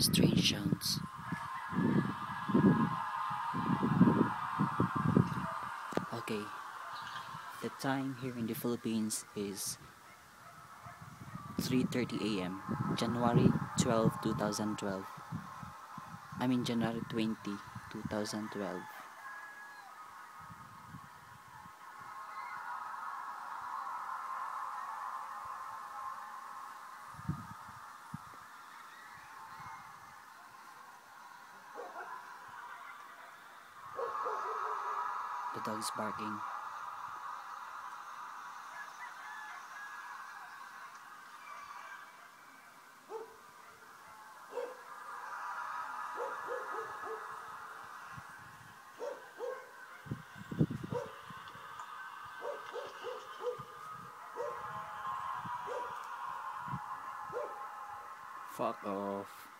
Strange sounds. Okay, the time here in the Philippines is 3:30 a.m. January 12, 2012. I mean January 20, 2012. The dog is barking. Fuck off.